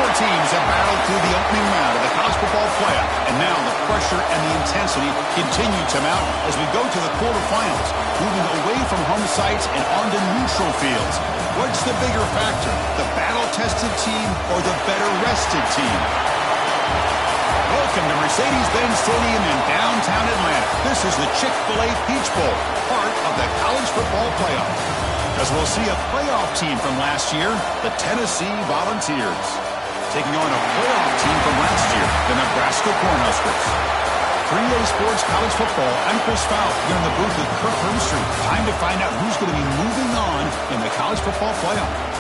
Four teams have battled through the opening round of the college football playoff, and now the pressure and the intensity continue to mount as we go to the quarterfinals, moving away from home sites and onto neutral fields. What's the bigger factor, the battle-tested team or the better-rested team? Welcome to Mercedes-Benz Stadium in downtown Atlanta. This is the Chick-fil-A Peach Bowl, part of the college football playoff. As we'll see a playoff team from last year, the Tennessee Volunteers, taking on a playoff team from last year, the Nebraska Cornhuskers. 3A Sports College Football, I'm Chris Fowle, here in the booth with Kirk Hermstreet. Time to find out who's going to be moving on in the college football playoff.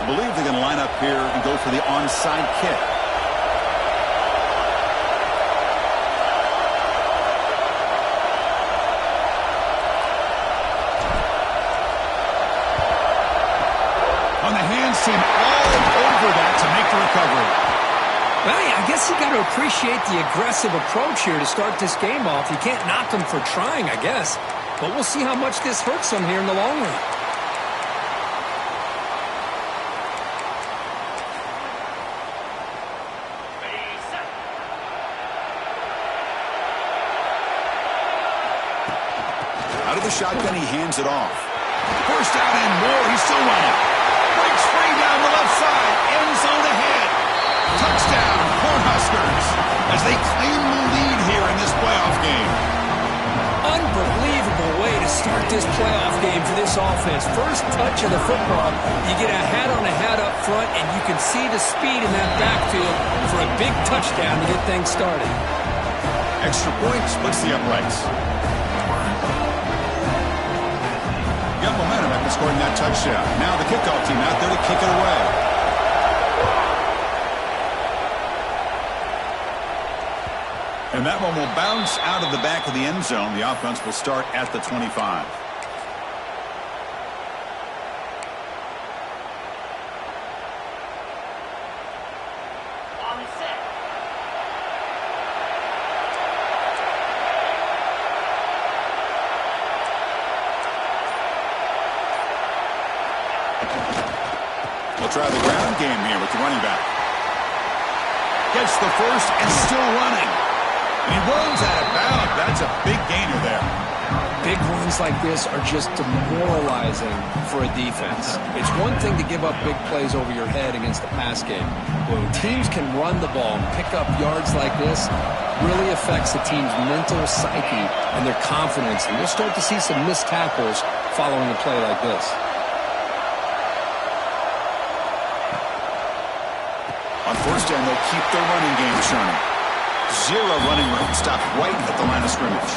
I believe they're going to line up here and go for the onside kick. On the hands team, all over that to make the recovery. Well, I guess you got to appreciate the aggressive approach here to start this game off. You can't knock them for trying, I guess. But we'll see how much this hurts them here in the long run. Out of the shotgun, he hands it off. First down and more. He's still running. Breaks free down the left side. End zone ahead. Touchdown, Cornhuskers, as they claim the lead here in this playoff game. Unbelievable way to start this playoff game for this offense. First touch of the football, you get a hat-on-a-hat up front, and you can see the speed in that backfield for a big touchdown to get things started. Extra point splits the uprights. Got momentum after scoring that touchdown. Now the kickoff team out there to kick it away. And that one will bounce out of the back of the end zone. The offense will start at the 25. We'll try the ground game here with the running back. Gets the first and still running. And he runs out of bounds. That's a big gainer there. Big runs like this are just demoralizing for a defense. It's one thing to give up big plays over your head against the pass game. When teams can run the ball and pick up yards like this, really affects the team's mental psyche and their confidence. And you'll start to see some missed tackles following a play like this. On first down, they'll keep their running game churning. Zero running room, stopped right at the line of scrimmage.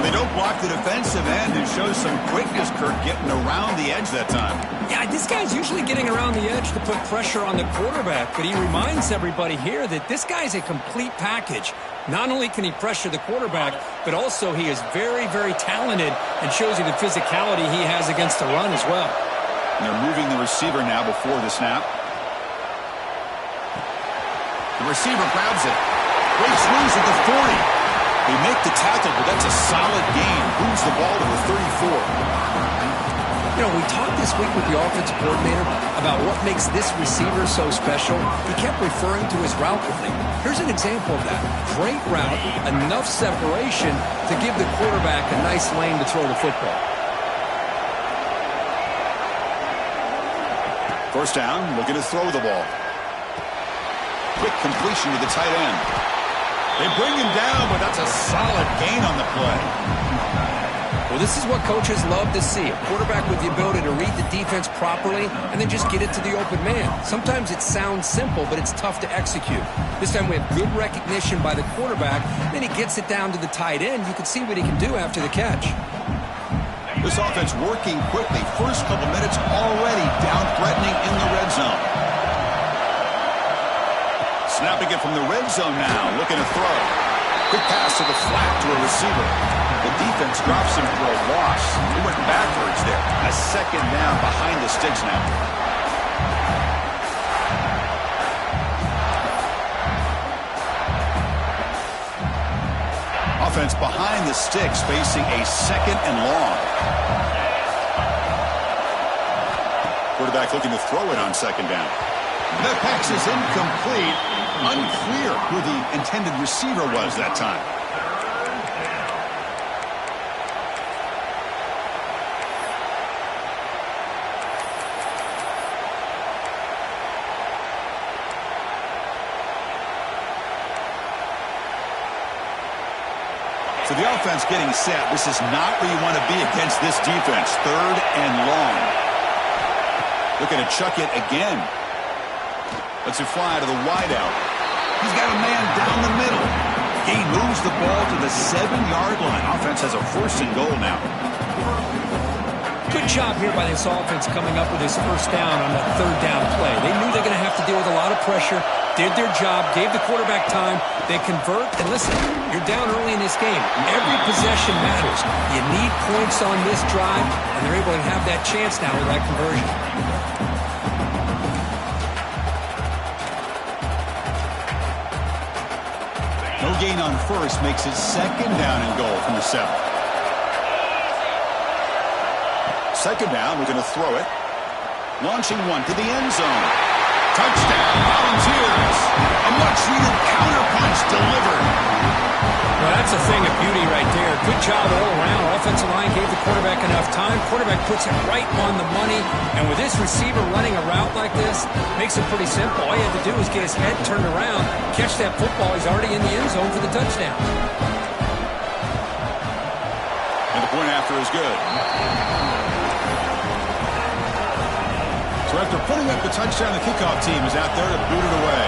They don't block the defensive end and show some quickness, Kirk, getting around the edge that time. Yeah, this guy's usually getting around the edge to put pressure on the quarterback, but he reminds everybody here that this guy's a complete package. Not only can he pressure the quarterback, but also he is very, very talented and shows you the physicality he has against the run as well. And they're moving the receiver now before the snap. The receiver grabs it. Breaks loose at the 40. They make the tackle, but that's a solid gain. Moves the ball to the 34. You know, we talked this week with the offensive coordinator about what makes this receiver so special. He kept referring to his route running. Here's an example of that. Great route, enough separation to give the quarterback a nice lane to throw the football. First down, looking to throw the ball. Quick completion to the tight end. They bring him down, but that's a solid gain on the play. Well, this is what coaches love to see. A quarterback with the ability to read the defense properly and then just get it to the open man. Sometimes it sounds simple, but it's tough to execute. This time we have good recognition by the quarterback. Then he gets it down to the tight end. You can see what he can do after the catch. This offense working quickly. First couple minutes already down threatening in the red zone. Snapping it from the red zone now. Looking to throw. Quick pass to the flat to a receiver. The defense drops him for a loss. He went backwards there. A second down behind the sticks now. Offense behind the sticks facing a second and long. Quarterback looking to throw it on second down. The pass is incomplete. Unclear who the intended receiver was that time. So the offense getting set. This is not where you want to be against this defense. Third and long. Looking to chuck it again. Lets it fly to the wideout. He's got a man down the middle. He moves the ball to the 7-yard line. Offense has a first and goal now. Good job here by this offense coming up with his first down on that third down play. They knew they're going to have to deal with a lot of pressure, did their job, gave the quarterback time. They convert, and listen, you're down early in this game. Every possession matters. You need points on this drive, and they're able to have that chance now with that conversion. No gain on first makes it second down and goal from the 7. Second down, we're going to throw it. Launching one to the end zone. Touchdown, Volunteers. A much-needed counterpunch delivered. Well, that's a thing of beauty right there. Good job all around. Offensive line gave the quarterback enough time. Quarterback puts it right on the money. And with this receiver running a route like this, makes it pretty simple. All he had to do was get his head turned around, catch that football. He's already in the end zone for the touchdown. And the point after is good. So after putting up the touchdown, the kickoff team is out there to boot it away.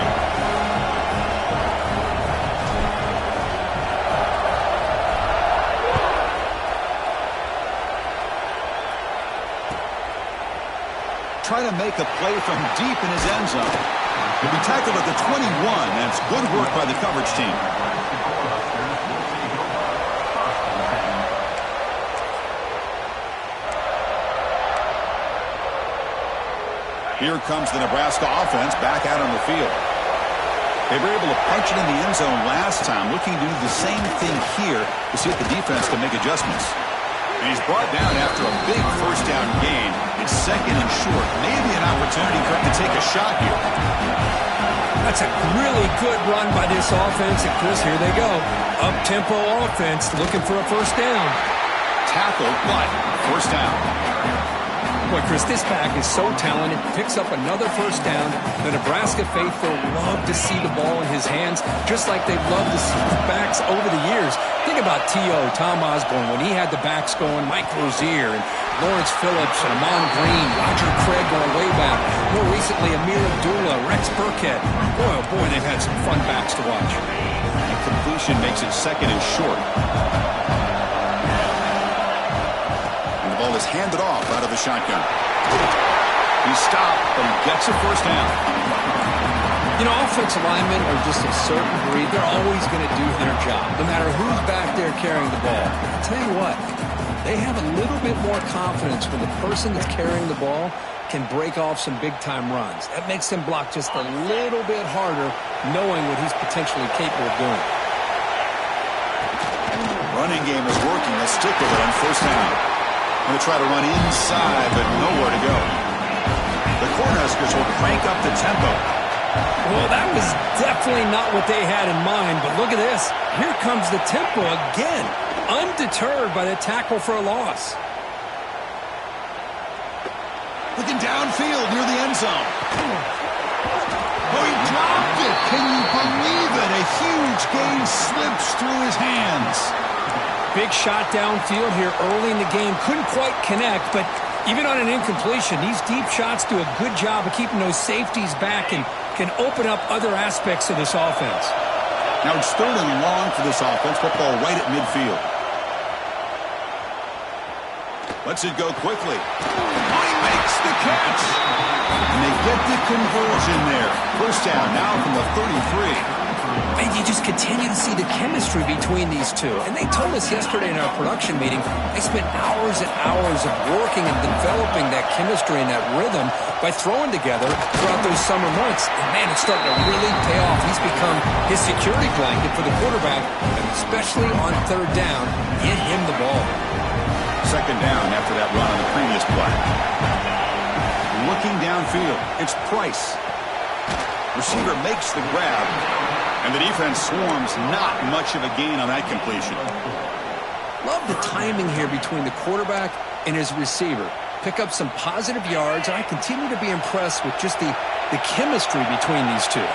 Trying to make a play from deep in his end zone. He'll be tackled at the 21. That's good work by the coverage team. Here comes the Nebraska offense back out on the field. They were able to punch it in the end zone last time, looking to do the same thing here to see if the defense can make adjustments. And he's brought down after a big first down gain. It's second and short. Maybe an opportunity for him to take a shot here. That's a really good run by this offense. And Chris, here they go. Up-tempo offense looking for a first down. Tackled, but first down. Boy, Chris, this back is so talented. Picks up another first down. The Nebraska faithful love to see the ball in his hands, just like they've loved to see the backs over the years. Think about T.O., Tom Osborne, when he had the backs going, Mike Rozier, and Lawrence Phillips, and Amon Green, Roger Craig going way back. More recently, Amir Abdullah, Rex Burkhead. Boy, oh boy, they've had some fun backs to watch. And completion makes it second and short. Ball is handed off out of the shotgun. He's stopped, but he gets a first down. You know, offensive linemen are just a certain breed. They're always going to do their job, no matter who's back there carrying the ball. I'll tell you what, they have a little bit more confidence when the person that's carrying the ball can break off some big-time runs. That makes them block just a little bit harder, knowing what he's potentially capable of doing. Running game is working. Let's stick with it on first down. Going to try to run inside, but nowhere to go. The Cornhuskers will crank up the tempo. Well, that was definitely not what they had in mind, but look at this. Here comes the tempo again, undeterred by the tackle for a loss. Looking downfield near the end zone. Oh, he dropped it. Can you believe it? A huge gain slips through his hands. Big shot downfield here early in the game. Couldn't quite connect, but even on an incompletion, these deep shots do a good job of keeping those safeties back and can open up other aspects of this offense. Now it's third and long for this offense. Football right at midfield. Lets it go quickly. Oh, he Makes the catch. And they get the conversion there. First down now from the 33. And you just continue to see the chemistry between these two. And they told us yesterday in our production meeting, they spent hours and hours of working and developing that chemistry and that rhythm by throwing together throughout those summer months. And man, it's starting to really pay off. He's become his security blanket for the quarterback, and especially on third down, get him the ball. Second down after that run on the previous play. Looking downfield, it's Price. Receiver makes the grab, and the defense swarms. Not much of a gain on that completion. Love the timing here between the quarterback and his receiver. Pick up some positive yards, and I continue to be impressed with just the chemistry between thing these two.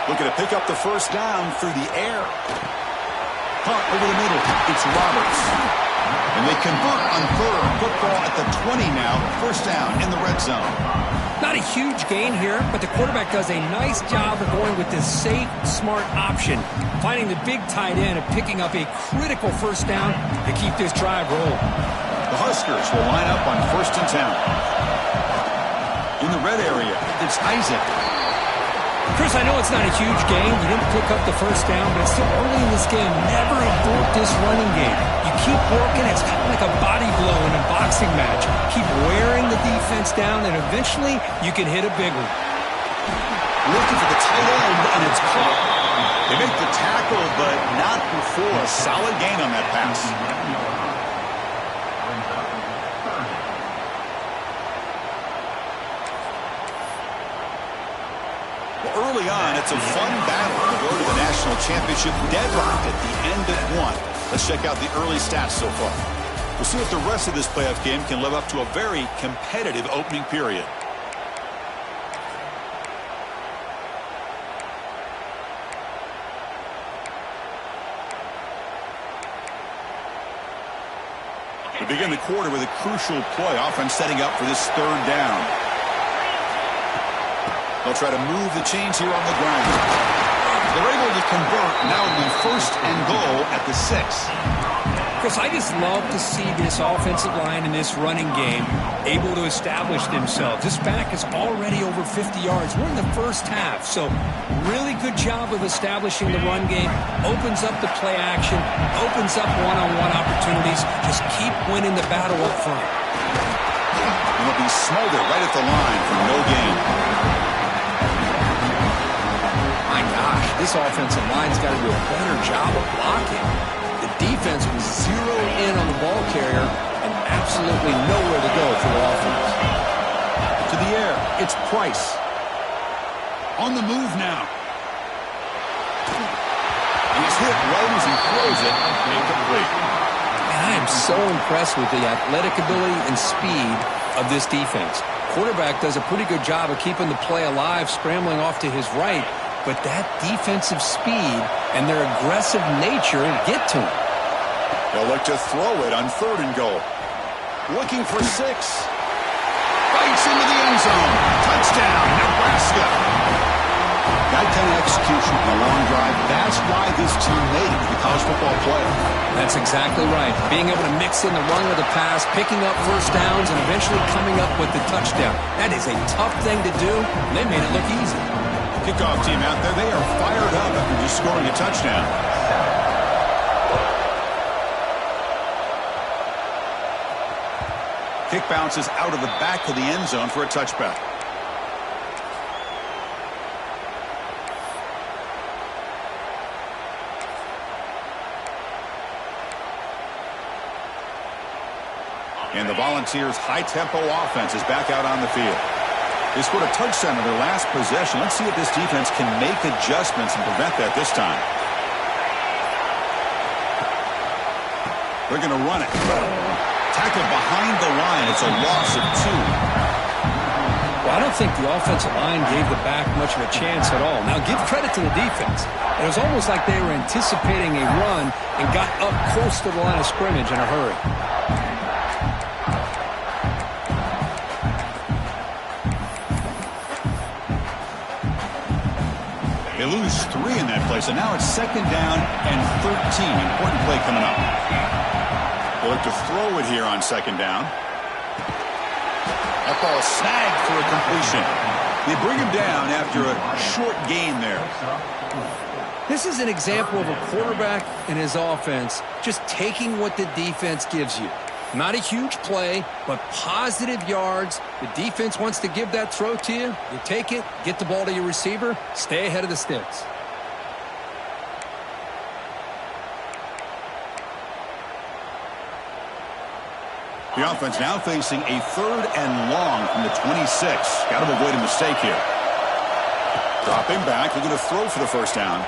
Looking to pick up the first down through the air. Caught over the middle. It's Roberts. And they convert on third. Football at the 20 now. First down in the red zone. Not a huge gain here, but the quarterback does a nice job of going with this safe, smart option, finding the big tight end and picking up a critical first down to keep this drive rolling. The Huskers will line up on 1st and 10. In the red area, it's Isaac. Chris, I know it's not a huge gain. You didn't pick up the first down, but it's still early in this game. Never abort this running game. You keep working. It's kind of like a body blow in a boxing match. Keep wearing the defense down, and eventually you can hit a big one. Looking for the tight end, and it's caught. They make the tackle, but not before a solid gain on that pass. Early on, it's a fun battle to go to the national championship, deadlocked at the end of one. Let's check out the early stats so far. We'll see if the rest of this playoff game can live up to a very competitive opening period. We begin the quarter with a crucial play. Offense setting up for this third down. They'll try to move the chains here on the ground. They're able to convert. Now it'll be 1st and goal at the 6. Chris, I just love to see this offensive line in this running game able to establish themselves. This back is already over 50 yards. We're in the first half, so really good job of establishing the run game. Opens up the play action, opens up one-on-one opportunities. Just keep winning the battle up front. And it'll be smothered right at the line for no gain. My gosh, this offensive line's got to do a better job of blocking. The defense was zeroed in on the ball carrier and absolutely nowhere to go for the offense. To the air, it's Price. On the move now. He's hit right as he throws it. Incomplete. And I am so impressed with the athletic ability and speed of this defense. Quarterback does a pretty good job of keeping the play alive, scrambling off to his right. But that defensive speed and their aggressive nature get to him. They'll look to throw it on 3rd and goal. Looking for 6. Bites into the end zone. Touchdown, Nebraska. That kind of execution in a long drive, that's why this team made it to the college football playoff. That's exactly right. Being able to mix in the run with the pass, picking up first downs, and eventually coming up with the touchdown. That is a tough thing to do, and they made it look easy. Kickoff team out there, they are fired up after just scoring a touchdown. Kick bounces out of the back of the end zone for a touchback. And the Volunteers' high-tempo offense is back out on the field. They scored a touchdown in their last possession. Let's see if this defense can make adjustments and prevent that this time. They're going to run it. Tackled behind the line. It's a loss of 2. Well, I don't think the offensive line gave the back much of a chance at all. Now, give credit to the defense. It was almost like they were anticipating a run and got up close to the line of scrimmage in a hurry. They lose 3 in that play, so now it's 2nd down and 13. Important play coming up. They'll look to throw it here on 2nd down. That ball is snagged for a completion. They bring him down after a short gain there. This is an example of a quarterback and his offense just taking what the defense gives you. Not a huge play, but positive yards. The defense wants to give that throw to you. You take it, get the ball to your receiver, stay ahead of the sticks. The offense now facing a 3rd and long from the 26. Got to avoid a mistake here. Dropping back, looking to throw for the first down.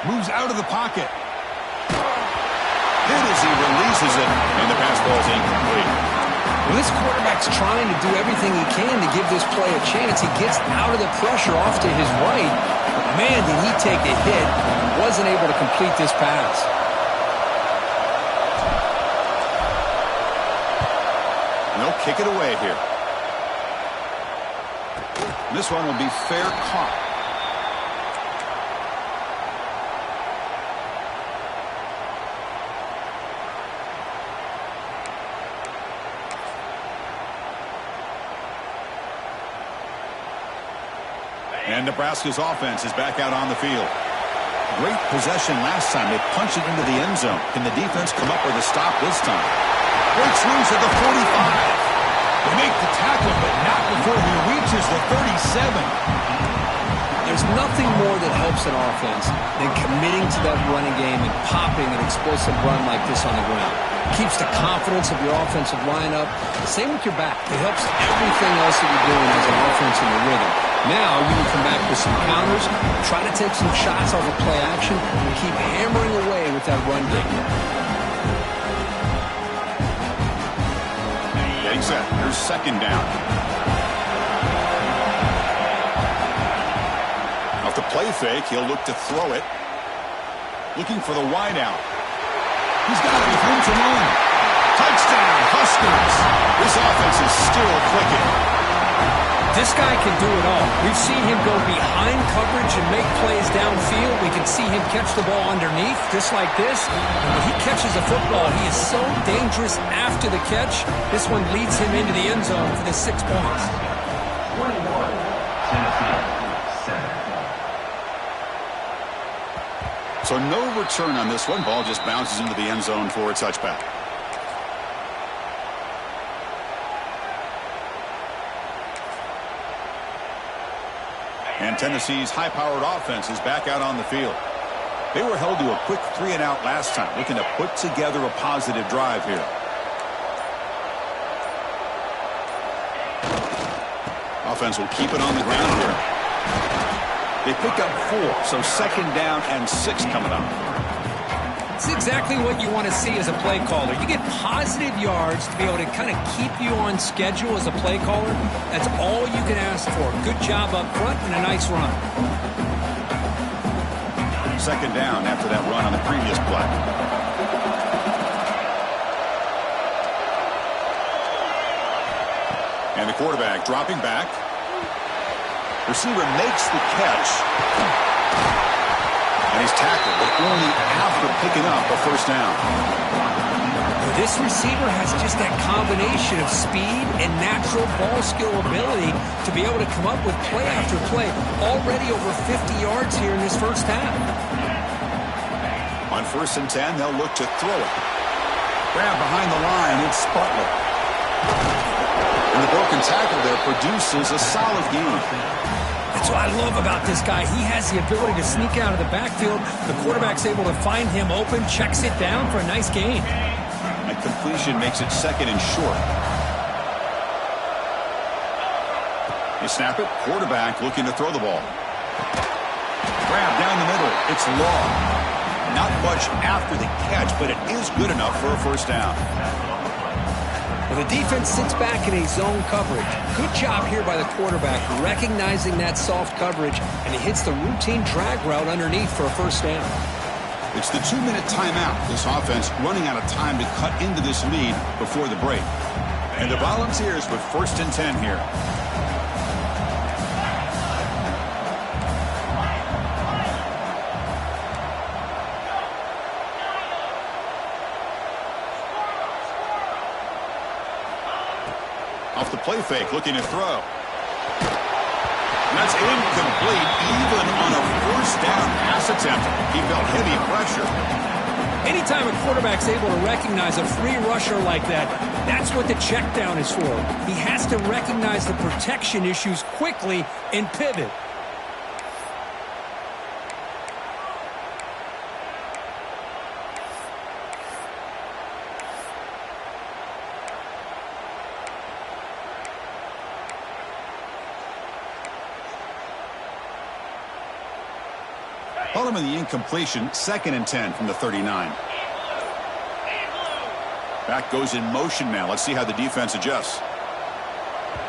Moves out of the pocket. Hit as he releases it, and the pass ball is incomplete. Well, this quarterback's trying to do everything he can to give this play a chance. He gets out of the pressure off to his right. But man, did he take a hit. He wasn't able to complete this pass. And they'll kick it away here. This one will be fair caught. And Nebraska's offense is back out on the field. Great possession last time. They punched it into the end zone. Can the defense come up with a stop this time? Breaks loose at the 45. They make the tackle, but not before he reaches the 37. There's nothing more that helps an offense than committing to that running game and popping an explosive run like this on the ground. Keeps the confidence of your offensive lineup. Same with your back. It helps everything else that you're doing as an offense in the rhythm. Now you can come back with some counters, try to take some shots off of play action, and keep hammering away with that run game. Getting set. Here's 2nd down. Off the play fake, he'll look to throw it. Looking for the wide out. He's got it with room to run. Touchdown, Huskers. This offense is still clicking. This guy can do it all. We've seen him go behind coverage and make plays downfield. We can see him catch the ball underneath, just like this. And when he catches a football, he is so dangerous after the catch. This one leads him into the end zone for the 6 points. 21, Tennessee, 7. So no return on this one. Ball just bounces into the end zone for a touchback. And Tennessee's high-powered offense is back out on the field. They were held to a quick 3-and-out last time, looking to put together a positive drive here. Offense will keep it on the ground here. They pick up 4, so 2nd down and 6 coming up. It's exactly what you want to see as a play caller. You get positive yards to be able to kind of keep you on schedule as a play caller. That's all you can ask for. Good job up front and a nice run. 2nd down after that run on the previous play. And the quarterback dropping back. Receiver makes the catch. And he's tackled, but only after picking up a 1st down. This receiver has just that combination of speed and natural ball skill ability to be able to come up with play after play. Already over 50 yards here in this first half. On 1st and 10, they'll look to throw it. Grab behind the line, it's Butler. And the broken tackle there produces a solid gain. That's what I love about this guy. He has the ability to sneak out of the backfield. The quarterback's able to find him open, checks it down for a nice gain. That completion makes it 2nd and short. They snap it. Quarterback looking to throw the ball. Grab down the middle. It's long. Not much after the catch, but it is good enough for a 1st down. Well, the defense sits back in a zone coverage. Good job here by the quarterback, recognizing that soft coverage, and he hits the routine drag route underneath for a 1st down. It's the 2-minute timeout. This offense running out of time to cut into this lead before the break. And the Volunteers with 1st and 10 here. off the play fake, looking to throw. And that's incomplete, even on a first down pass attempt. He felt heavy pressure. Anytime a quarterback's able to recognize a free rusher like that, that's what the check down is for. He has to recognize the protection issues quickly and pivot. Hold him in the incompletion, 2nd and 10 from the 39. Back goes in motion now. Let's see how the defense adjusts.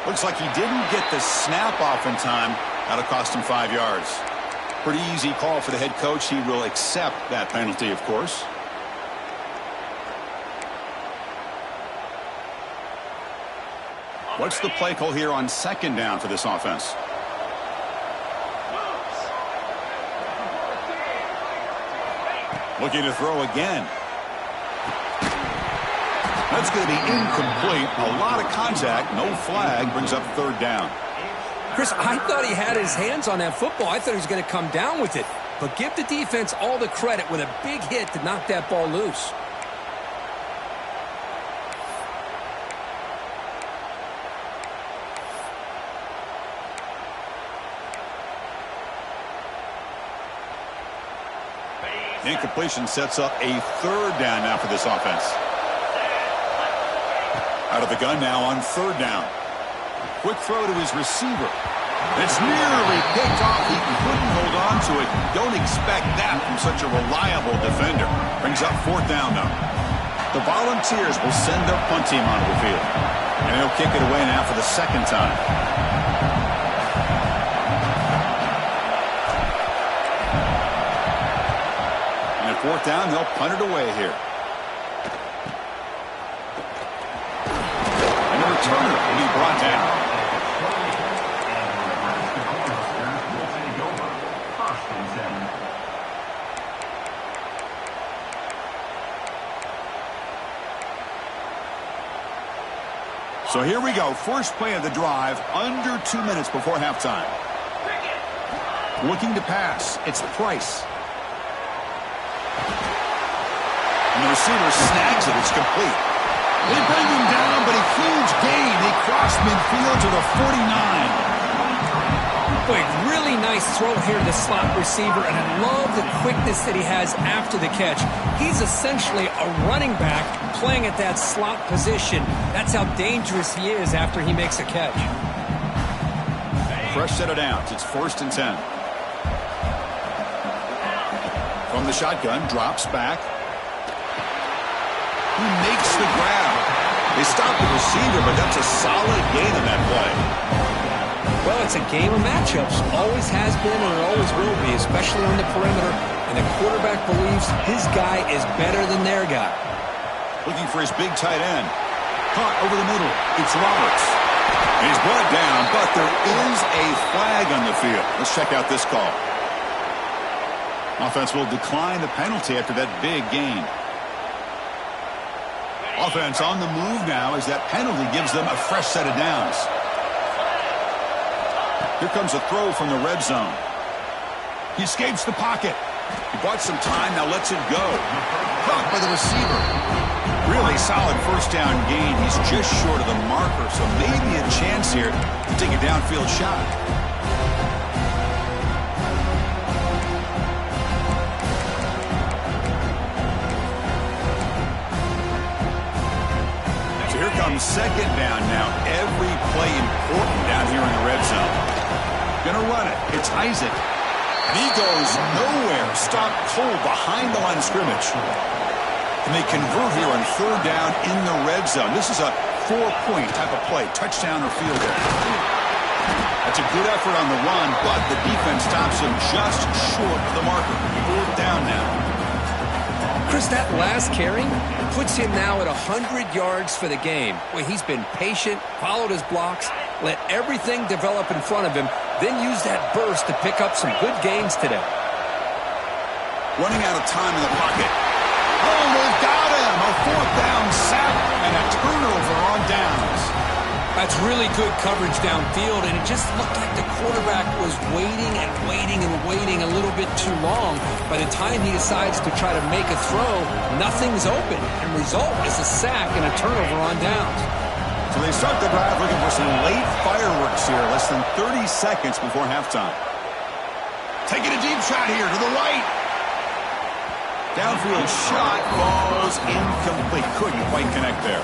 Looks like he didn't get the snap off in time. That'll cost him 5 yards. Pretty easy call for the head coach. He will accept that penalty, of course. What's the play call here on 2nd down for this offense? Looking to throw again. That's going to be incomplete. A lot of contact. No flag. Brings up 3rd down. Chris, I thought he had his hands on that football. I thought he was going to come down with it. But give the defense all the credit with a big hit to knock that ball loose. Incompletion sets up a 3rd down now for this offense. Out of the gun now on 3rd down. Quick throw to his receiver. It's nearly picked off. He couldn't hold on to it. Don't expect that from such a reliable defender. Brings up 4th down now. The Volunteers will send their punt team onto the field. And he'll kick it away now for the 2nd time. And at 4th down, they'll punt it away here. And the returner will be brought down. So here we go. First play of the drive, under 2 minutes before halftime. Looking to pass. It's Price. And the receiver snags it. It's complete. They bring him down, but a huge gain. They cross midfield to the 49. Boy, really nice throw here to the slot receiver, and I love the quickness that he has after the catch. He's essentially a running back playing at that slot position. That's how dangerous he is after he makes a catch. Fresh set of downs. It's 1st and 10. From the shotgun, drops back. He makes the grab. They stop the receiver, but that's a solid gain on that play. Well, it's a game of matchups. Always has been and it always will be, especially on the perimeter. And the quarterback believes his guy is better than their guy. Looking for his big tight end. Caught over the middle. It's Roberts. And he's brought down, but there is a flag on the field. Let's check out this call. Offense will decline the penalty after that big gain. Offense on the move now as that penalty gives them a fresh set of downs. Here comes a throw from the red zone. He escapes the pocket. He bought some time, now lets it go. Caught by the receiver. Really solid first down gain. He's just short of the marker, so maybe a chance here to take a downfield shot. So here comes 2nd down now. Every play important down here in the red zone. Gonna run it. It's Isaac. And he goes nowhere. Stopped cold behind the line of scrimmage. And they convert here on 3rd down in the red zone. This is a 4-point type of play. Touchdown or field goal. That's a good effort on the run, but the defense stops him just short of the marker. 4th down now. Chris, that last carry puts him now at 100 yards for the game. Well, he's been patient, followed his blocks, let everything develop in front of him, then use that burst to pick up some good gains today. Running out of time in the pocket. Oh, they've got him. A 4th down sack and a turnover on downs. That's really good coverage downfield, and it just looked like the quarterback was waiting and waiting and waiting a little bit too long. By the time he decides to try to make a throw, nothing's open, and result is a sack and a turnover on downs. So they start the drive looking for some late fireworks here, less than 30 seconds before halftime. Taking a deep shot here to the right. Downfield shot falls incomplete. Couldn't quite connect there.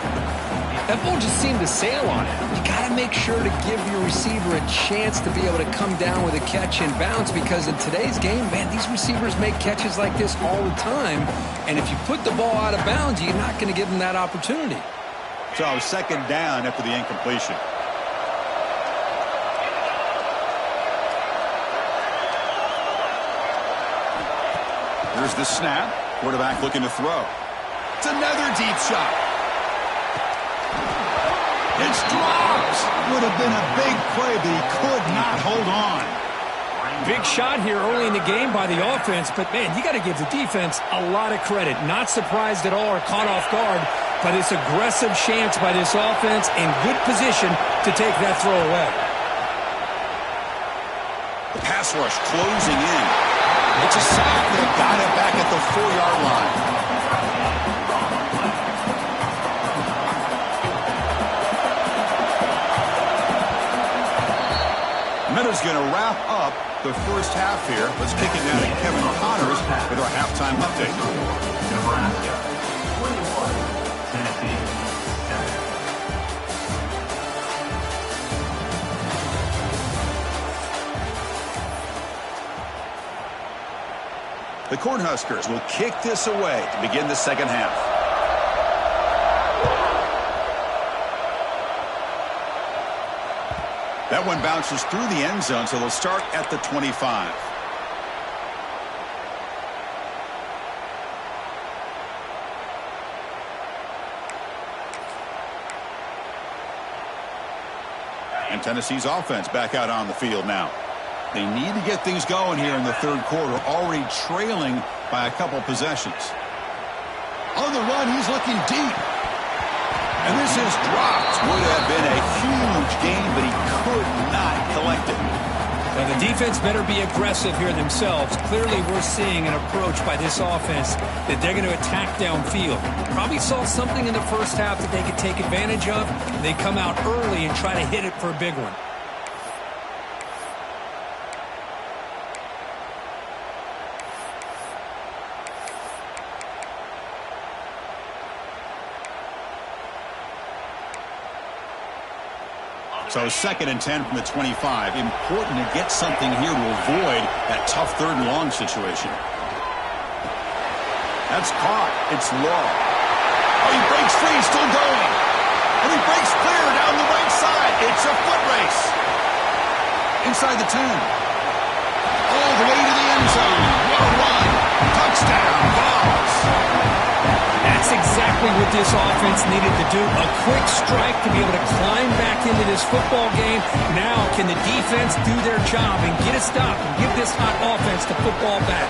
That ball just seemed to sail on it. You got to make sure to give your receiver a chance to be able to come down with a catch and bounce, because in today's game, man, these receivers make catches like this all the time. And if you put the ball out of bounds, you're not going to give them that opportunity. So second down after the incompletion. Here's the snap. Quarterback looking to throw. It's another deep shot. It's dropped. Would have been a big play, but he could not hold on. Big shot here early in the game by the offense, but, man, you got to give the defense a lot of credit. Not surprised at all or caught off guard by this aggressive chance by this offense in good position to take that throw away. The pass rush closing in. It's a sack. They got it back at the 4-yard line. Minutes going to wrap up the first half here. Let's kick it down to Kevin Connors with our halftime update. Nebraska, 21, Tennessee, 7. The Cornhuskers will kick this away to begin the second half. That one bounces through the end zone, so they'll start at the 25. And Tennessee's offense back out on the field now. They need to get things going here in the third quarter, already trailing by a couple possessions. On the run, he's looking deep. And this is dropped. Would have been a huge gain, but he could not collect it. Now the defense better be aggressive here themselves. Clearly we're seeing an approach by this offense that they're going to attack downfield. Probably saw something in the first half that they could take advantage of. They come out early and try to hit it for a big one. So 2nd and 10 from the 25. Important to get something here to avoid that tough 3rd and long situation. That's caught. It's low. Oh, he breaks free. Still going. And he breaks clear down the right side. It's a foot race. Inside the 10. All the way to the end zone. What a run. Touchdown. Balls. That's exactly what this offense needed to do. A quick strike to be able to climb back into this football game. Now can the defense do their job and get a stop and give this hot offense the football back?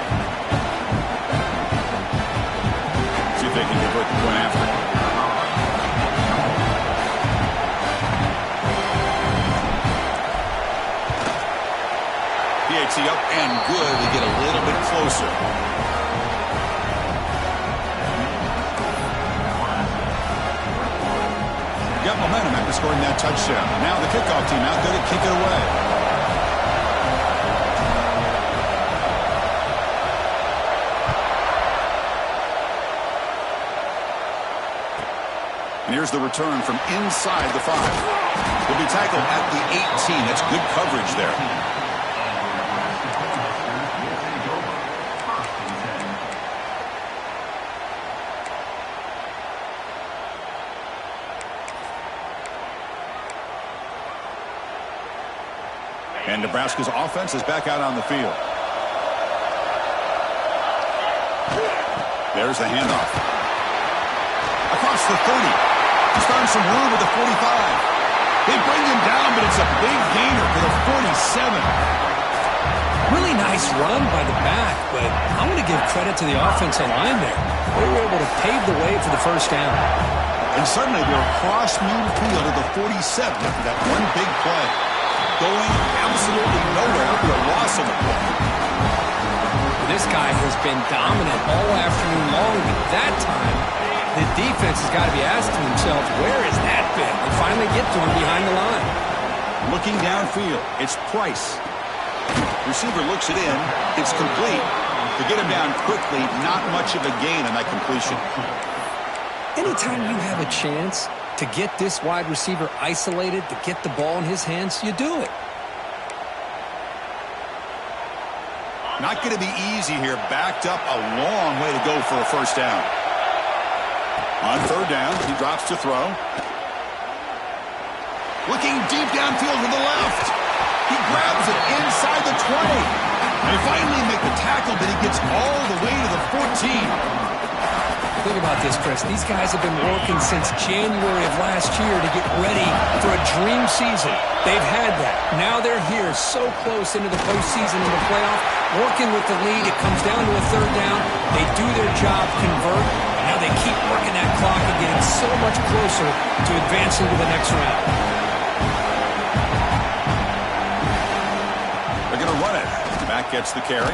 See if they can convert the point after. PAT up and good to get a little bit closer. Got momentum after scoring that touchdown. Now the kickoff team out there to kick it away. And here's the return from inside the 5. He'll be tackled at the 18. That's good coverage there. And Nebraska's offense is back out on the field. There's the handoff. Across the 30. He's found some room at the 45. They bring him down, but it's a big gainer for the 47. Really nice run by the back, but I'm going to give credit to the offensive line there. They were able to pave the way for the first down. And suddenly they're across midfield to the 47 after that one big play. Going absolutely nowhere for a loss of the ball. This guy has been dominant all afternoon long, but that time, the defense has got to be asking themselves, where has that been? They finally get to him behind the line. Looking downfield, it's Price. Receiver looks it in. It's complete. To get him down quickly, not much of a gain on that completion. Anytime you have a chance to get this wide receiver isolated, to get the ball in his hands, you do it. Not going to be easy here. Backed up a long way to go for a first down. On third down, he drops to throw. Looking deep downfield to the left. He grabs it inside the 20. They finally make the tackle, but he gets all the way to the 14. Think about this, Chris. These guys have been working since January of last year to get ready for a dream season. They've had that. Now they're here so close into the postseason and the playoff, working with the lead. It comes down to a third down. They do their job, convert, and now they keep working that clock and getting so much closer to advancing to the next round. They're going to run it. Mack gets the carry.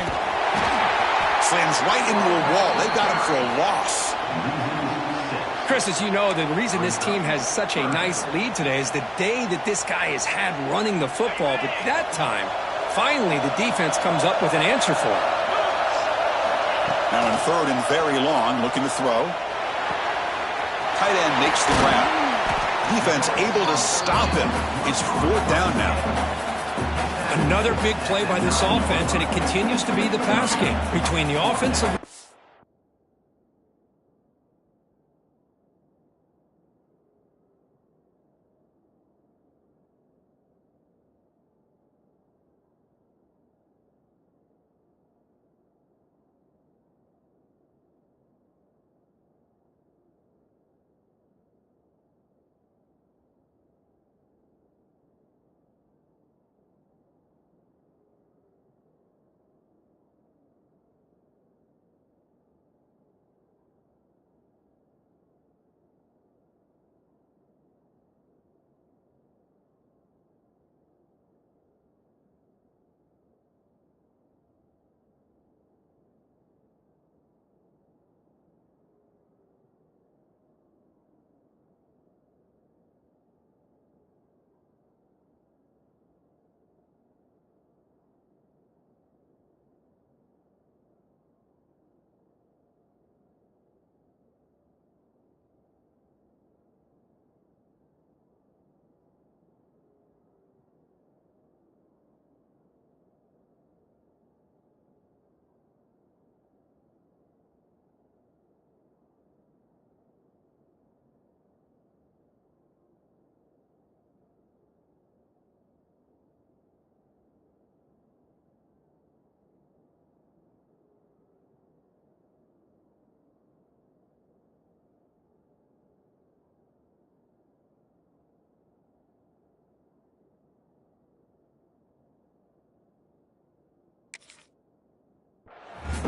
Slams right into a wall. They've got him for a loss. Chris, as you know, the reason this team has such a nice lead today is the day that this guy has had running the football. But that time, finally, the defense comes up with an answer for him. Now in third and very long, looking to throw. Tight end makes the grab. Defense able to stop him. It's fourth down now. Another big play by this offense, and it continues to be the pass game between the offensive.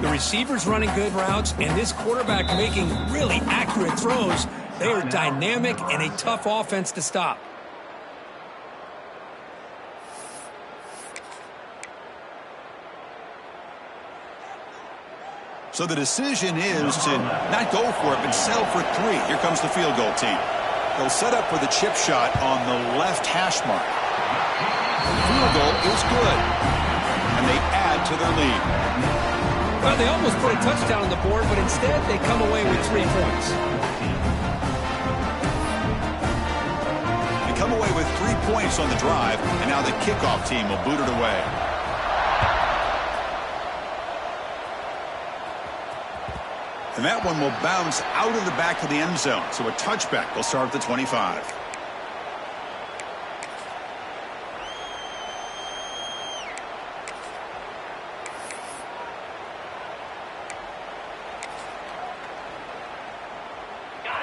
The receivers running good routes, and this quarterback making really accurate throws. They are dynamic and a tough offense to stop. So the decision is to not go for it, but settle for 3. Here comes the field goal team. They'll set up for the chip shot on the left hash mark. The field goal is good, and they add to their lead. Well, they almost put a touchdown on the board, but instead they come away with 3 points. They come away with 3 points on the drive, and now the kickoff team will boot it away. And that one will bounce out of the back of the end zone, so a touchback will start at the 25.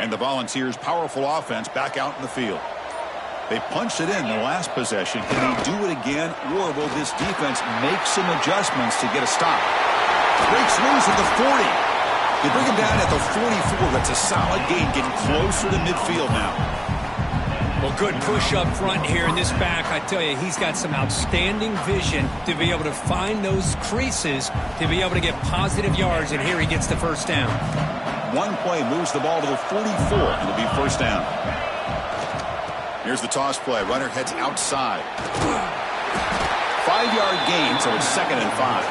And the Volunteers' powerful offense back out in the field. They punched it in the last possession. Can they do it again, or will this defense make some adjustments to get a stop? Breaks loose at the 40. They bring him down at the 44. That's a solid gain, getting closer to midfield now. Well, good push up front here in this back. I tell you, he's got some outstanding vision to be able to find those creases, to be able to get positive yards, and here he gets the first down. One play moves the ball to the 44, and it'll be first down. Here's the toss play. Runner heads outside. 5-yard gain, so it's 2nd and 5.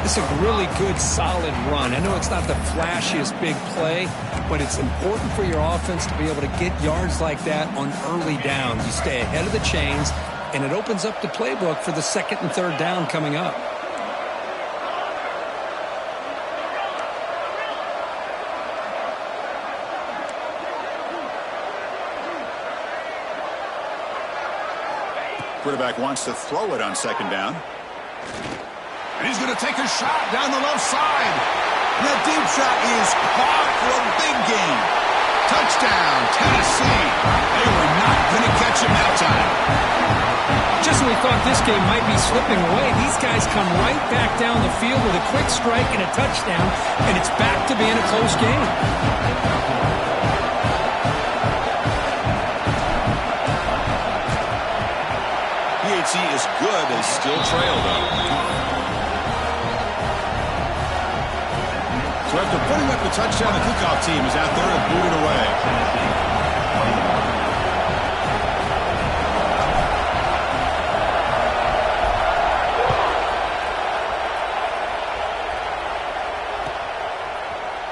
It's a really good, solid run. I know it's not the flashiest big play, but it's important for your offense to be able to get yards like that on early downs. You stay ahead of the chains, and it opens up the playbook for the 2nd and 3rd down coming up. Quarterback wants to throw it on 2nd down. And he's going to take a shot down the left side. And that deep shot is caught for a big gain. Touchdown, Tennessee. They were not going to catch him that time. Just when we thought this game might be slipping away, these guys come right back down the field with a quick strike and a touchdown, and it's back to being a close game. PHC is good as still trailed though. So after putting up the touchdown, the kickoff team is out there and booted away.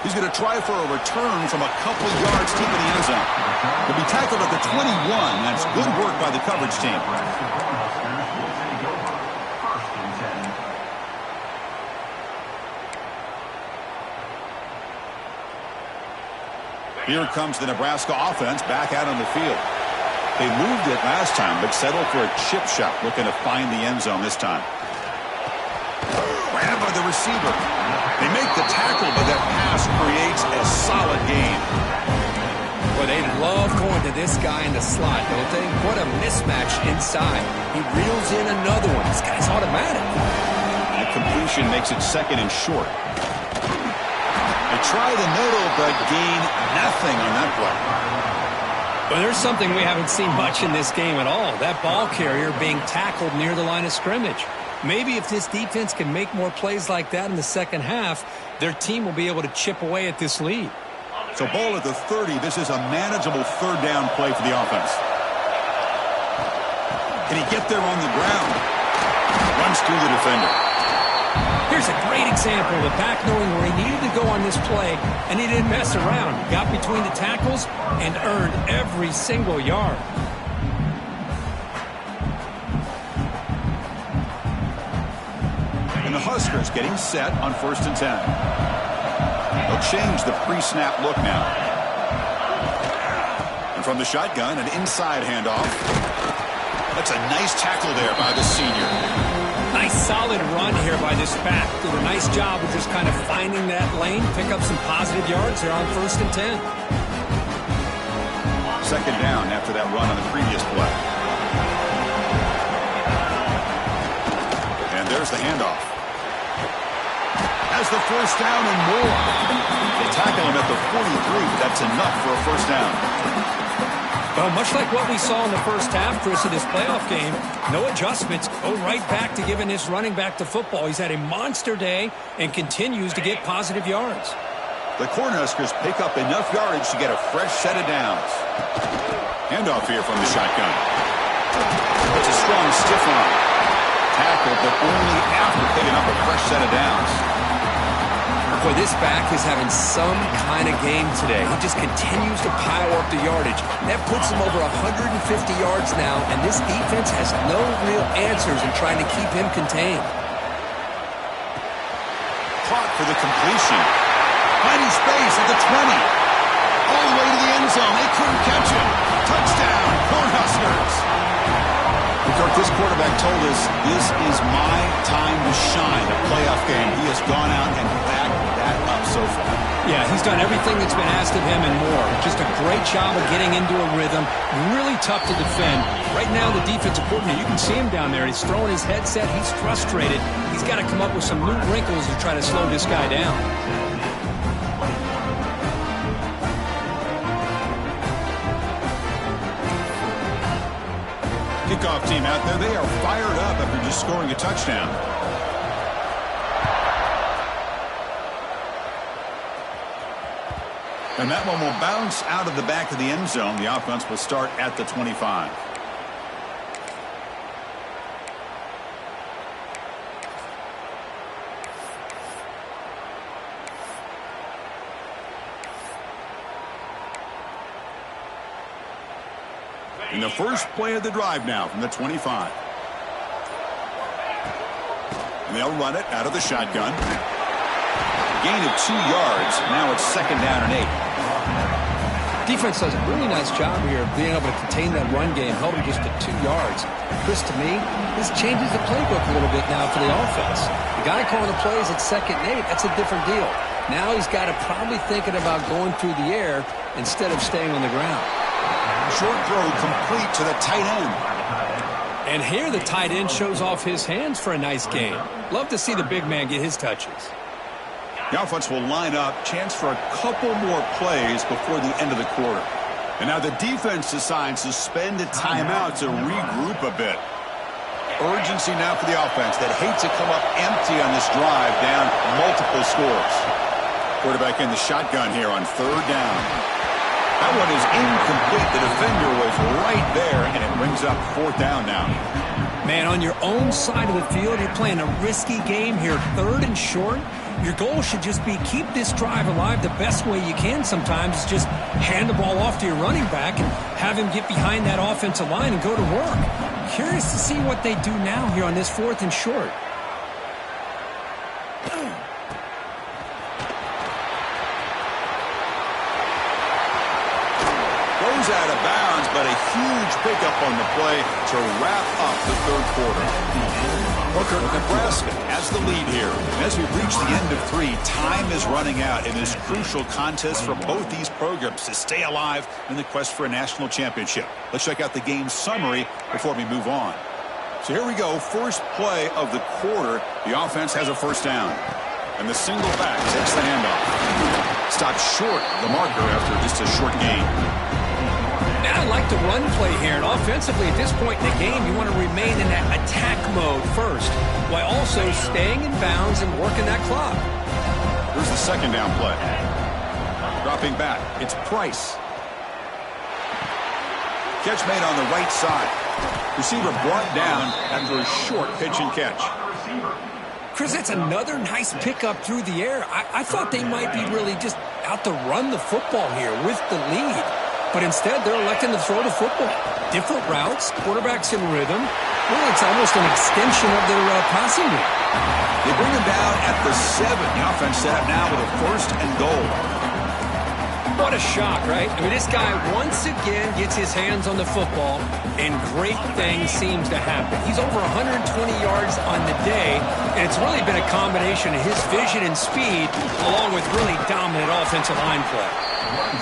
He's going to try for a return from a couple yards deep in the end zone. He'll be tackled at the 21. That's good work by the coverage team. Here comes the Nebraska offense back out on the field. They moved it last time, but settled for a chip shot, looking to find the end zone this time. Grabbed by the receiver. They make the tackle, but that pass creates a solid gain. Well, they love going to this guy in the slot, don't they? What a mismatch inside. He reels in another one. This guy's automatic. That completion makes it 2nd and short. They try the middle, but gain nothing on that play. Well, there's something we haven't seen much in this game at all. That ball carrier being tackled near the line of scrimmage. Maybe if this defense can make more plays like that in the second half, their team will be able to chip away at this lead. So ball at the 30. This is a manageable 3rd down play for the offense. Can he get there on the ground? Runs through the defender. Here's a great example of the back knowing where he needed to go on this play, and he didn't mess around. He got between the tackles and earned every single yard. And the Huskers getting set on 1st and 10. They'll change the pre-snap look now. And from the shotgun, an inside handoff. That's a nice tackle there by the senior. Nice solid run here by this back. Did a nice job of just kind of finding that lane, pick up some positive yards there on 1st and 10. 2nd down after that run on the previous play. And there's the handoff. Has the 1st down and more. They tackle him at the 43, but that's enough for a 1st down. Well, much like what we saw in the first half, Chris, of this playoff game, no adjustments. Go right back to giving this running back to football. He's had a monster day and continues to get positive yards. The Cornhuskers pick up enough yardage to get a fresh set of downs. Handoff here from the shotgun. It's a strong stiff arm. Tackle, but only after picking up a fresh set of downs. Boy, this back is having some kind of game today. He just continues to pile up the yardage. That puts him over 150 yards now, and this defense has no real answers in trying to keep him contained. Caught for the completion. Finding space at the 20. All the way to the end zone. They couldn't catch him. Touchdown, Cornhuskers. Kirk, this quarterback told us this is my time to shine, a playoff game. He has gone out and backed that up so far. Yeah, he's done everything that's been asked of him and more. Just a great job of getting into a rhythm. Really tough to defend. Right now, the defensive coordinator, you can see him down there. He's throwing his headset. He's frustrated. He's got to come up with some new wrinkles to try to slow this guy down. Kickoff team out there, they are fired up after just scoring a touchdown. And that one will bounce out of the back of the end zone. The offense will start at the 25. In the first play of the drive now from the 25. And they'll run it out of the shotgun. Gain of 2 yards. Now it's 2nd down and 8. Defense does a really nice job here of being able to contain that run game, held him just to 2 yards. Chris, to me, this changes the playbook a little bit now for the offense. The guy calling the plays at 2nd and 8, that's a different deal. Now he's got to probably thinking about going through the air instead of staying on the ground. Short throw complete to the tight end. And here the tight end shows off his hands for a nice gain. Love to see the big man get his touches. The offense will line up, chance for a couple more plays before the end of the quarter. And now the defense decides to spend a timeout to regroup a bit. Urgency now for the offense that hates to come up empty on this drive, down multiple scores. Quarterback in the shotgun here on 3rd down. That one is incomplete. The defender was right there, and it brings up 4th down now. Man, on your own side of the field, you're playing a risky game here, 3rd and short. Your goal should just be keep this drive alive the best way you can sometimes. Is just hand the ball off to your running back and have him get behind that offensive line and go to work. Curious to see what they do now here on this 4th and short. Goes out of bounds, but a huge pickup on the play to wrap up the 3rd quarter. Hooker, Nebraska has the lead here. And as we've reached the end of 3, time is running out in this crucial contest for both these programs to stay alive in the quest for a national championship. Let's check out the game summary before we move on. So here we go. First play of the quarter. The offense has a 1st down. And the single back takes the handoff. Stopped short the marker after just a short gain. I like the run play here, and offensively at this point in the game, you want to remain in that attack mode first, while also staying in bounds and working that clock. Here's the 2nd down play. Dropping back, it's Price. Catch made on the right side. Receiver brought down after a short pitch and catch. Chris, that's another nice pickup through the air. I thought they might be really just out to run the football here with the lead. But instead, they're electing to throw the football. Different routes, quarterbacks in rhythm. Well, it's almost an extension of their passing game. They bring him down at the 7. The offense set up now with a 1st and goal. What a shock, right? I mean, this guy once again gets his hands on the football, and great things seems to happen. He's over 120 yards on the day, and it's really been a combination of his vision and speed, along with really dominant offensive line play.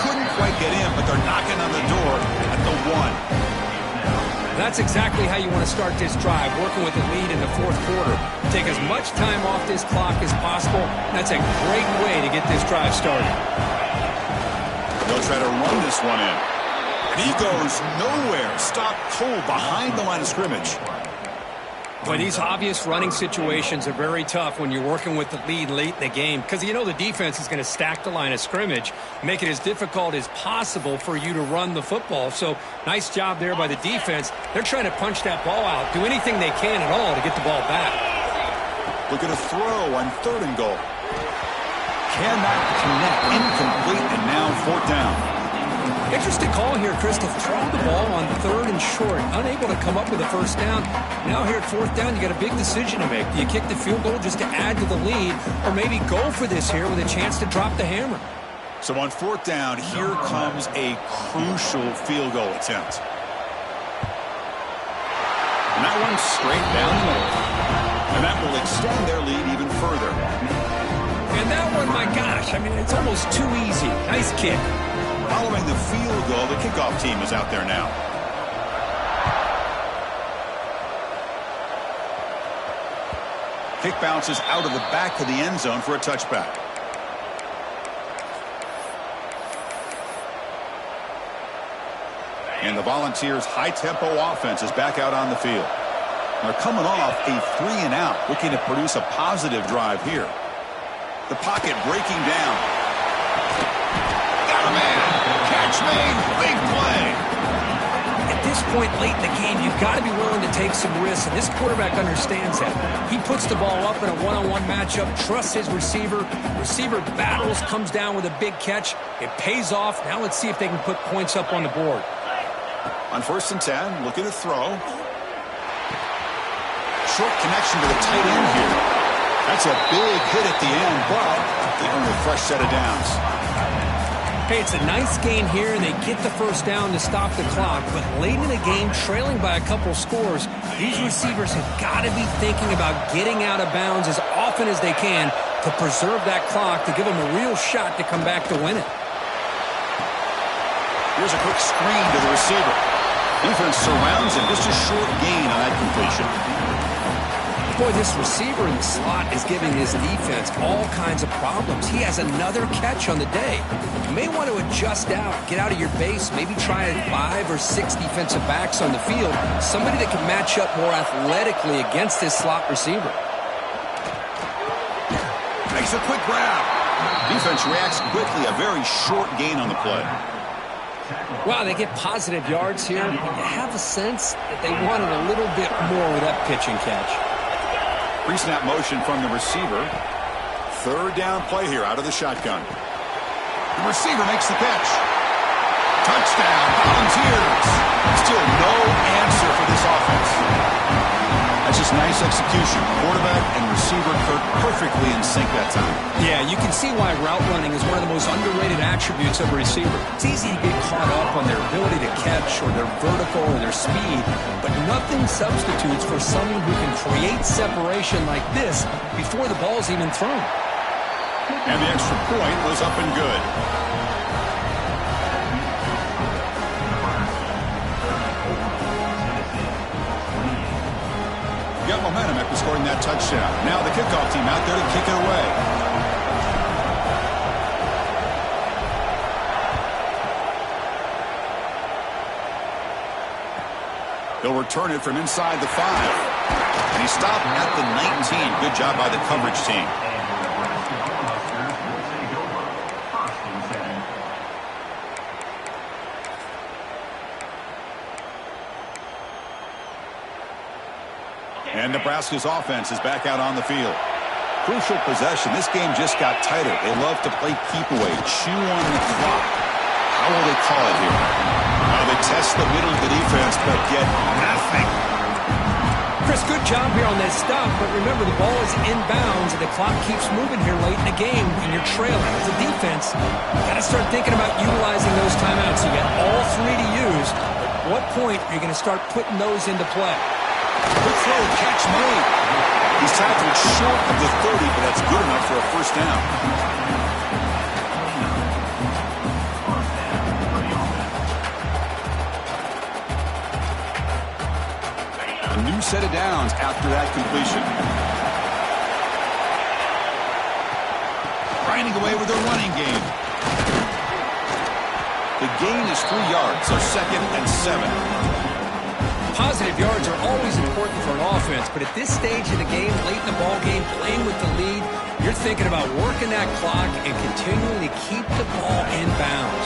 Couldn't quite get in, but they're knocking on the door at the 1. That's exactly how you want to start this drive, working with the lead in the 4th quarter. Take as much time off this clock as possible. That's a great way to get this drive started. They'll try to run this one in. And he goes nowhere. Stopped cold behind the line of scrimmage. But these obvious running situations are very tough when you're working with the lead late in the game, because you know the defense is going to stack the line of scrimmage, make it as difficult as possible for you to run the football. So nice job there by the defense. They're trying to punch that ball out, do anything they can at all to get the ball back. Look at a throw on 3rd and goal. Cannot connect. Incomplete, and now 4th down. Interesting call here, Chris, to throw the ball on 3rd and short. Unable to come up with a 1st down. Now here at 4th down, you got a big decision to make. Do you kick the field goal just to add to the lead, or maybe go for this here with a chance to drop the hammer? So on 4th down, here comes a crucial field goal attempt. And that one straight down the middle. And that will extend their lead even further. And And that one, my gosh, I mean, it's almost too easy. Nice kick. Following the field goal, the kickoff team is out there now. Kick bounces out of the back of the end zone for a touchback. And the Volunteers' high-tempo offense is back out on the field. They're coming off a 3-and-out, looking to produce a positive drive here. The pocket breaking down. Got a man. Catch made. Big play. At this point late in the game, you've got to be willing to take some risks, and this quarterback understands that. He puts the ball up in a one-on-one matchup, trusts his receiver. Receiver battles, comes down with a big catch. It pays off. Now let's see if they can put points up on the board. On 1st and 10, looking to throw. Short connection to the tight end here. That's a big hit at the end, but they earn a fresh set of downs. Hey, it's a nice gain here, and they get the first down to stop the clock. But late in the game, trailing by a couple scores, these receivers have got to be thinking about getting out of bounds as often as they can to preserve that clock, to give them a real shot to come back to win it. Here's a quick screen to the receiver. Defense surrounds him. Just a short gain on that completion. Boy, this receiver in the slot is giving his defense all kinds of problems. He has another catch on the day. You may want to adjust out, get out of your base, maybe try 5 or 6 defensive backs on the field, somebody that can match up more athletically against this slot receiver. Makes a quick grab. Defense reacts quickly. A very short gain on the play. Wow, they get positive yards here. You have a sense that they wanted a little bit more with that pitch and catch. Pre-snap motion from the receiver. 3rd down play here out of the shotgun. The receiver makes the catch. Touchdown, Volunteers. Still no answer for this offense. That's just nice execution. Quarterback and receiver perfectly in sync that time. Yeah, you can see why route running is one of the most underrated attributes of a receiver. It's easy to get caught up on their ability to catch or their vertical or their speed, but nothing substitutes for someone who can create separation like this before the ball's even thrown. And the extra point was up and good. Got momentum after scoring that touchdown. Now the kickoff team out there to kick it away. He'll return it from inside the 5. And he stopped at the 19. Good job by the coverage team. And Nebraska's offense is back out on the field. Crucial possession. This game just got tighter. They love to play keep away, chew on the clock. How will they call it here? They test the middle of the defense, but get nothing. Chris, good job here on that stop, but remember the ball is inbounds and the clock keeps moving here late in the game and you're trailing. As a defense, you got to start thinking about utilizing those timeouts. You got all 3 to use. At what point are you going to start putting those into play? Good throw, catch made. He's tackled short of the 30, but that's good enough for a first down. A new set of downs after that completion. Grinding away with a running game. The gain is 3 yards, so 2nd and 7. Positive yards are always important for an offense, but at this stage of the game, late in the ball game, playing with the lead, you're thinking about working that clock and continuing to keep the ball in bounds.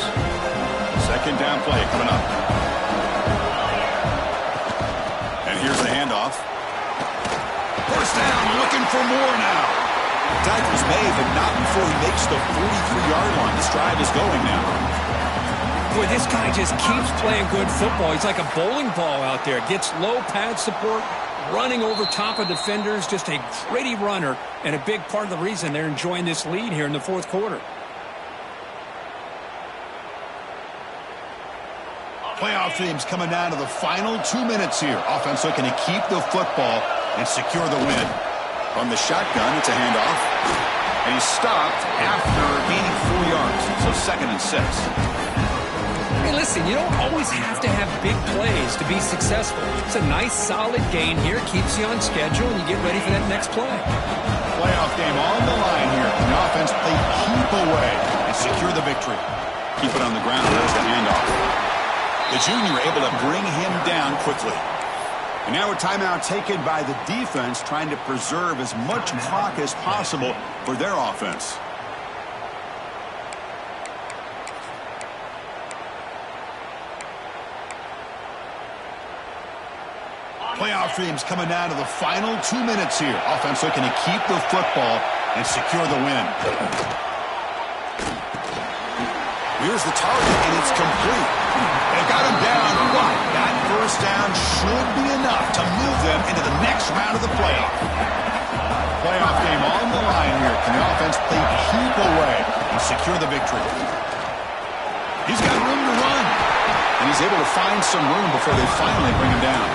2nd down play coming up. And here's the handoff. First down, looking for more now. Tackles made, but not before he makes the 43-yard line. This drive is going now. Boy, this guy just keeps playing good football. He's like a bowling ball out there. Gets low pad support, running over top of defenders. Just a gritty runner, and a big part of the reason they're enjoying this lead here in the 4th quarter. Playoff teams coming down to the final 2 minutes here. Offense looking to keep the football and secure the win. From the shotgun, it's a handoff. And he he's stopped after gaining 4 yards. So 2nd and 6. Hey, listen, you don't always have to have big plays to be successful. It's a nice, solid gain here. Keeps you on schedule, and you get ready for that next play. Playoff game on the line here. The offense play keep away and secure the victory. Keep it on the ground. There's the handoff. The junior able to bring him down quickly. And now a timeout taken by the defense, trying to preserve as much clock as possible for their offense. Playoff dreams coming down to the final 2 minutes here. Offense looking to keep the football and secure the win. Here's the target, and it's complete. They've got him down, but that first down should be enough to move them into the next round of the playoff. Playoff game on the line here. Can the offense play keep away and secure the victory? He's got room to run, and he's able to find some room before they finally bring him down.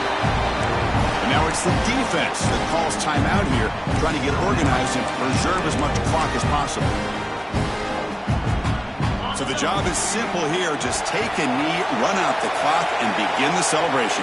And now it's the defense that calls timeout here, trying to get organized and preserve as much clock as possible. So the job is simple here. Just take a knee, run out the clock, and begin the celebration.